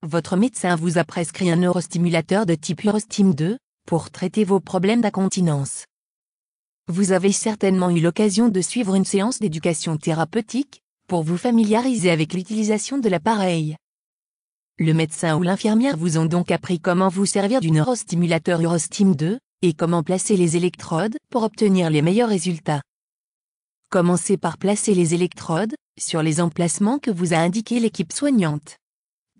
votre médecin vous a prescrit un neurostimulateur de type Urostim 2 pour traiter vos problèmes d'incontinence. Vous avez certainement eu l'occasion de suivre une séance d'éducation thérapeutique pour vous familiariser avec l'utilisation de l'appareil. Le médecin ou l'infirmière vous ont donc appris comment vous servir du neurostimulateur Urostim 2 et comment placer les électrodes pour obtenir les meilleurs résultats. Commencez par placer les électrodes sur les emplacements que vous a indiqué l'équipe soignante.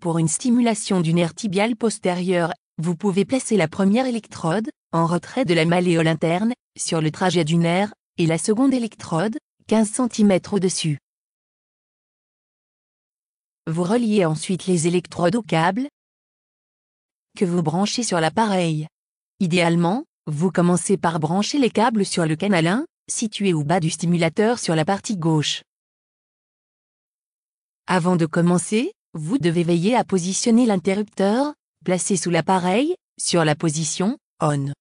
Pour une stimulation du nerf tibial postérieur, vous pouvez placer la première électrode, en retrait de la malléole interne, sur le trajet du nerf, et la seconde électrode, 15 cm au-dessus. Vous reliez ensuite les électrodes au câble que vous branchez sur l'appareil. Idéalement, vous commencez par brancher les câbles sur le canal 1, situé au bas du stimulateur sur la partie gauche. Avant de commencer, vous devez veiller à positionner l'interrupteur, placé sous l'appareil, sur la position « On ».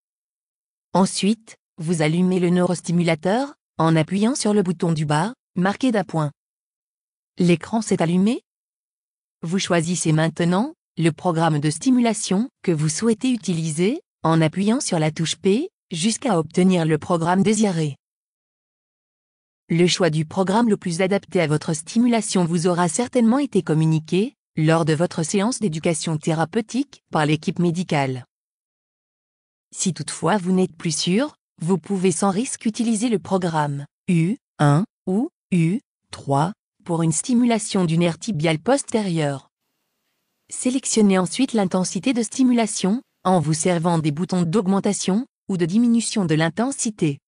Ensuite, vous allumez le neurostimulateur, en appuyant sur le bouton du bas, marqué d'un point. L'écran s'est allumé. Vous choisissez maintenant le programme de stimulation que vous souhaitez utiliser, en appuyant sur la touche P, jusqu'à obtenir le programme désiré. Le choix du programme le plus adapté à votre stimulation vous aura certainement été communiqué, lors de votre séance d'éducation thérapeutique, par l'équipe médicale. Si toutefois vous n'êtes plus sûr, vous pouvez sans risque utiliser le programme U1 ou U3 pour une stimulation du nerf tibial postérieur. Sélectionnez ensuite l'intensité de stimulation, en vous servant des boutons d'augmentation ou de diminution de l'intensité.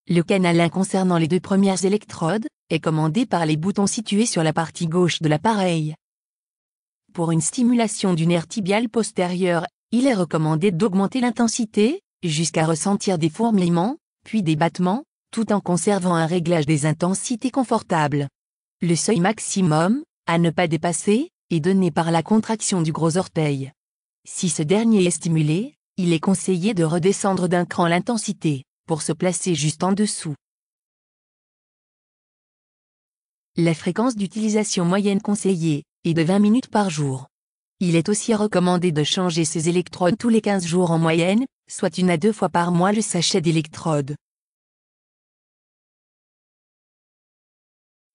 Le canal 1 concernant les 2 premières électrodes est commandé par les boutons situés sur la partie gauche de l'appareil. Pour une stimulation du nerf tibial postérieur, il est recommandé d'augmenter l'intensité, jusqu'à ressentir des fourmillements, puis des battements, tout en conservant un réglage des intensités confortable. Le seuil maximum, à ne pas dépasser, est donné par la contraction du gros orteil. Si ce dernier est stimulé, il est conseillé de redescendre d'un cran l'intensité, pour se placer juste en dessous. La fréquence d'utilisation moyenne conseillée est de 20 minutes par jour. Il est aussi recommandé de changer ces électrodes tous les 15 jours en moyenne, soit 1 à 2 fois par mois le sachet d'électrodes.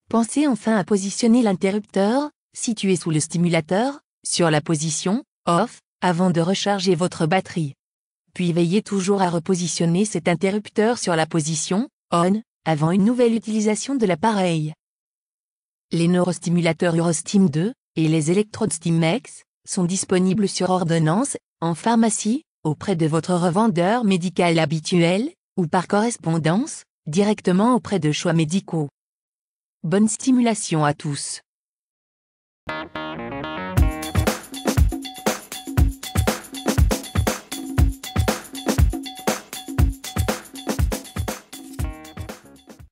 Pensez enfin à positionner l'interrupteur, situé sous le stimulateur, sur la position « Off » avant de recharger votre batterie. Puis veillez toujours à repositionner cet interrupteur sur la position « On » avant une nouvelle utilisation de l'appareil. Les neurostimulateurs Urostim 2 et les électrodes Stimex sont disponibles sur ordonnance, en pharmacie, auprès de votre revendeur médical habituel, ou par correspondance, directement auprès de choix médicaux. Bonne stimulation à tous.